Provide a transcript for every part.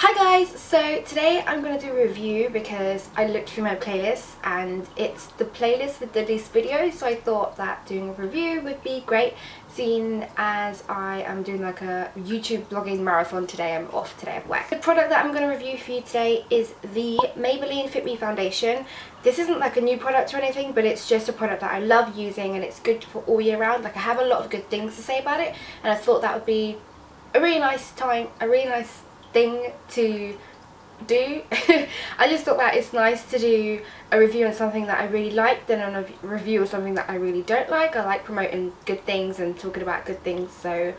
Hi guys, so today I'm going to do a review because I looked through my playlist and it's the playlist with the least videos, so I thought that doing a review would be great, seeing as I am doing like a YouTube blogging marathon today. I'm off today at work. The product that I'm going to review for you today is the Maybelline Fit Me Foundation. This isn't like a new product or anything, but it's just a product that I love using and it's good for all year round. Like, I have a lot of good things to say about it, and I thought that would be a really nice thing to do. I just thought that it's nice to do a review on something that I really like than on a review of something that I really don't like. I like promoting good things and talking about good things, so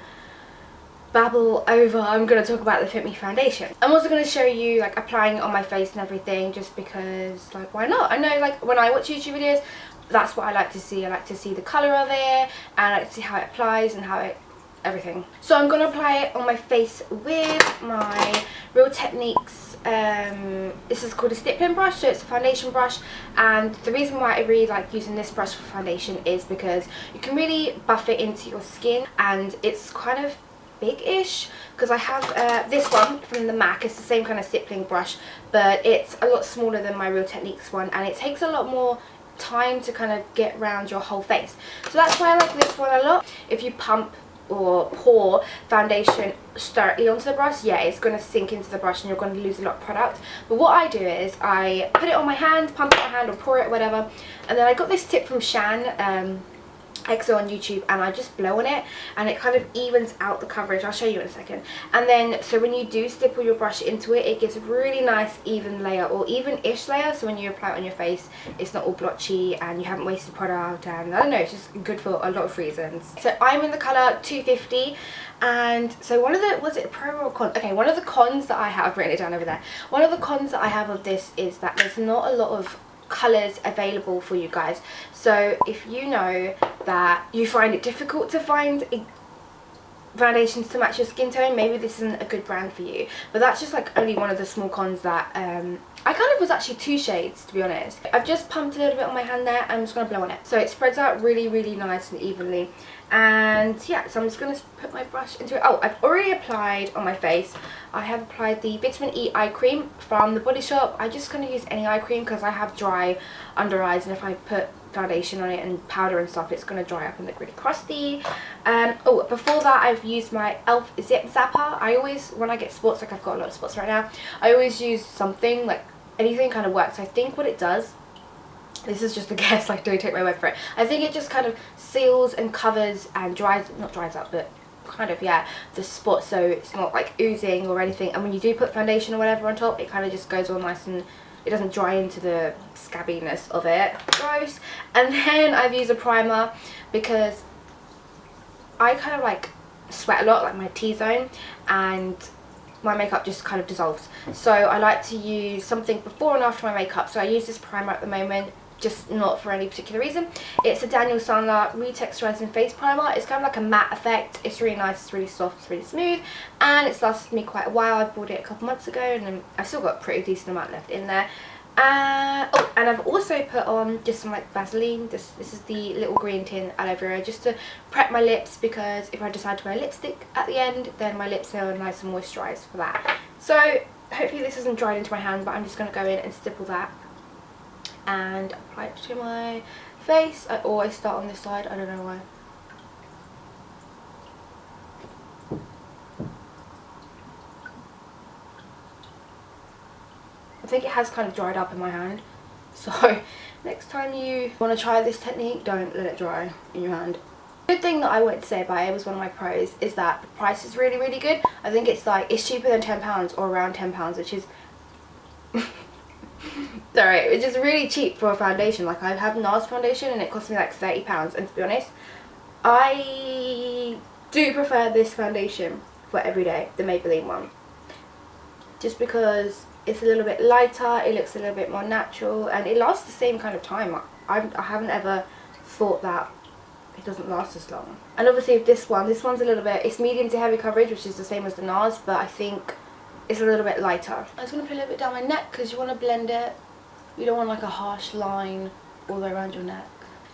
babble over. I'm going to talk about the Fit Me Foundation. I'm also going to show you like applying it on my face and everything, just because, like, why not? I know, like, when I watch YouTube videos, that's what I like to see. I like to see the colour of it, and I like to see how it applies and how it everything. So I'm going to apply it on my face with my Real Techniques, this is called a stippling brush, so it's a foundation brush, and the reason why I really like using this brush for foundation is because you can really buff it into your skin, and it's kind of big-ish, because I have this one from the MAC. It's the same kind of stippling brush, but it's a lot smaller than my Real Techniques one, and it takes a lot more time to kind of get around your whole face. So that's why I like this one a lot. If you pump or pour foundation directly onto the brush, yeah, it's going to sink into the brush and you're going to lose a lot of product. But what I do is I put it on my hand, pump it on my hand or pour it, whatever, and then I got this tip from SIAN XO on YouTube, and I just blow on it and it kind of evens out the coverage. I'll show you in a second. And then, so when you do stipple your brush into it, it gives a really nice even layer, or even-ish layer, so when you apply it on your face, it's not all blotchy and you haven't wasted product, and I don't know, it's just good for a lot of reasons. So I'm in the colour 250, and so one of the, was it pro or con? Okay, one of the cons that I have, I've written it down over there, one of the cons that I have of this is that there's not a lot of colours available for you guys. So if you know that you find it difficult to find foundations to match your skin tone, maybe this isn't a good brand for you. But that's just like only one of the small cons that I kind of was actually 2 shades, to be honest. I've just pumped a little bit on my hand there, and I'm just going to blow on it, so it spreads out really nice and evenly. And yeah, so I'm just going to put my brush into it. Oh, I've already applied on my face. I have applied the Vitamin E eye cream from the Body Shop. I'm just going to use any eye cream because I have dry under eyes, and if I put foundation on it and powder and stuff, it's going to dry up and look really crusty. Oh, before that, I've used my e.l.f. Zip Zapper. I always, when I get spots, like I've got a lot of spots right now, I always use something, like anything kind of works. I think what it does, this is just a guess, like, don't take my word for it, I think it just kind of seals and covers and not dries up, but kind of, yeah, the spot, so it's not like oozing or anything, and when you do put foundation or whatever on top, it kind of just goes all nice and it doesn't dry into the scabbiness of it. Gross. And then I've used a primer because I kind of like sweat a lot, like my T-zone, and my makeup just kind of dissolves. So I like to use something before and after my makeup. So I use this primer at the moment, just not for any particular reason. It's a SANDLER Retexturizing Face Primer. It's kind of like a matte effect. It's really nice, it's really soft, it's really smooth, and it's lasted me quite a while. I bought it a couple months ago, and I've still got a pretty decent amount left in there. Oh, and I've also put on just some like Vaseline. This is the little green tin aloe vera, just to prep my lips, because if I decide to wear lipstick at the end, then my lips are nice and moisturised for that. So hopefully this isn't dried into my hand, but I'm just going to go in and stipple that and apply it to my face. I always start on this side, I don't know why. I think it has kind of dried up in my hand, so next time you want to try this technique, don't let it dry in your hand. Good thing that I wanted to say about it, was one of my pros, is that the price is really good. I think it's like, it's cheaper than £10 or around £10, which is sorry, which is really cheap for a foundation. Like, I have NARS foundation and it cost me like £30, and to be honest, I do prefer this foundation for everyday, the Maybelline one, just because it's a little bit lighter, it looks a little bit more natural, and it lasts the same kind of time. I haven't ever thought that it doesn't last as long. And obviously with this one's a little bit, it's medium to heavy coverage, which is the same as the NARS, but I think it's a little bit lighter. I'm just going to put a little bit down my neck because you want to blend it. You don't want like a harsh line all the way around your neck.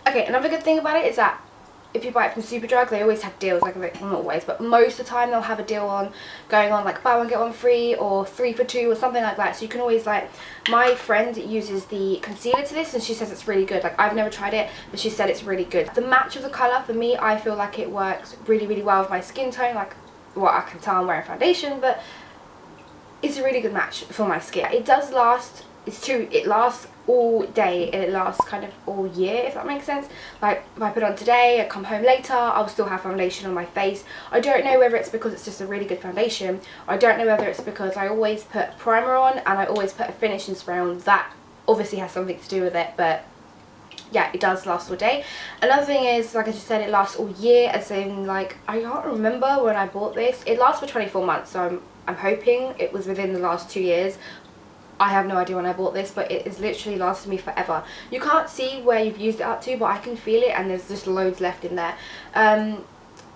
Okay, another good thing about it is that if you buy it from Superdrug, they always have deals, like, not always, but most of the time they'll have a deal on going on, like buy one get one free or 3 for 2 or something like that. So you can always, like, my friend uses the concealer to this and she says it's really good. Like, I've never tried it, but she said it's really good. The match of the colour, for me, I feel like it works really, really well with my skin tone. Like, well, I can tell I'm wearing foundation, but it's a really good match for my skin. It does last, it lasts all day and it lasts kind of all year, if that makes sense. Like, if I put it on today, I come home later, I'll still have foundation on my face. I don't know whether it's because it's just a really good foundation, or I don't know whether it's because I always put primer on and I always put a finishing spray on. That obviously has something to do with it, but yeah, it does last all day. Another thing is, like I just said, it lasts all year, as in, like, I can't remember when I bought this. It lasts for 24 months, so I'm hoping it was within the last 2 years. I have no idea when I bought this, but it has literally lasted me forever. You can't see where you've used it up to, but I can feel it, and there's just loads left in there.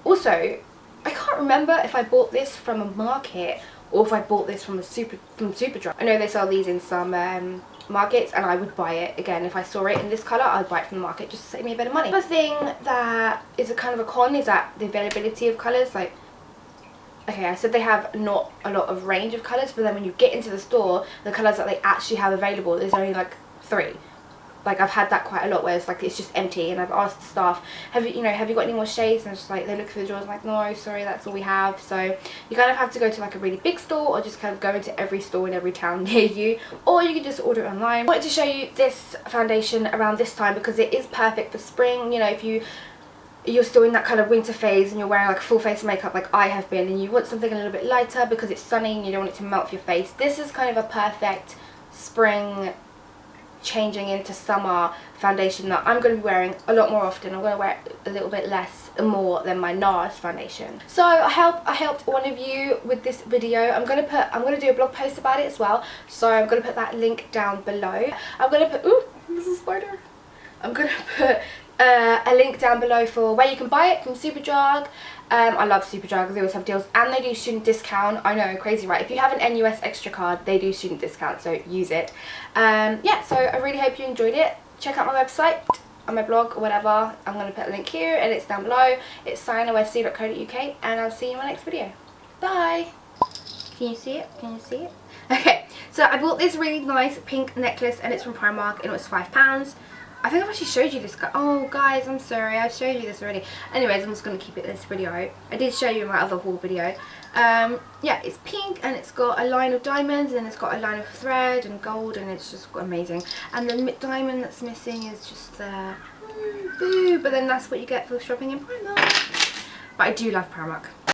Also, I can't remember if I bought this from a market or if I bought this from Superdrug. I know they sell these in some markets, and I would buy it again if I saw it in this colour. I'd buy it from the market just to save me a bit of money. Another thing that is a kind of a con is that the availability of colours. Like, okay, I said they have not a lot of range of colours, but then when you get into the store, the colours that they actually have available, there's only like 3. Like, I've had that quite a lot, where it's like, it's just empty, and I've asked the staff, have you got any more shades? And it's just like, they look through the drawers, like, no, sorry, that's all we have. So you kind of have to go to like a really big store, or just kind of go into every store in every town near you, or you can just order it online. I wanted to show you this foundation around this time because it is perfect for spring. You know, if you're still in that kind of winter phase and you're wearing like full face makeup like I have been, and you want something a little bit lighter because it's sunny and you don't want it to melt your face, this is kind of a perfect spring changing into summer foundation that I'm going to be wearing a lot more often. I'm going to wear it a little bit less and more than my NARS foundation. So I helped one of you with this video. I'm going to do a blog post about it as well, so I'm going to put that link down below. I'm going to put, ooh, this is a spider. I'm going to put a link down below for where you can buy it from Superdrug. I love Superdrug, they always have deals, and they do student discount. I know, crazy, right? If you have an NUS extra card, they do student discount, so use it. Yeah, so I really hope you enjoyed it. Check out my website, on my blog, or whatever. I'm going to put a link here, and it's down below. It's sian-YAH.co.uk, and I'll see you in my next video. Bye! Can you see it? Can you see it? Okay, so I bought this really nice pink necklace, and it's from Primark, and it was £5. I think I've actually showed you this guy. Oh guys, I'm sorry, I showed you this already. Anyways, I'm just going to keep it in this video. I did show you in my other haul video. Yeah, it's pink and it's got a line of diamonds and it's got a line of thread and gold, and it's just amazing. And the diamond that's missing is just there. Boo, but then that's what you get for shopping in Primark. But I do love Primark.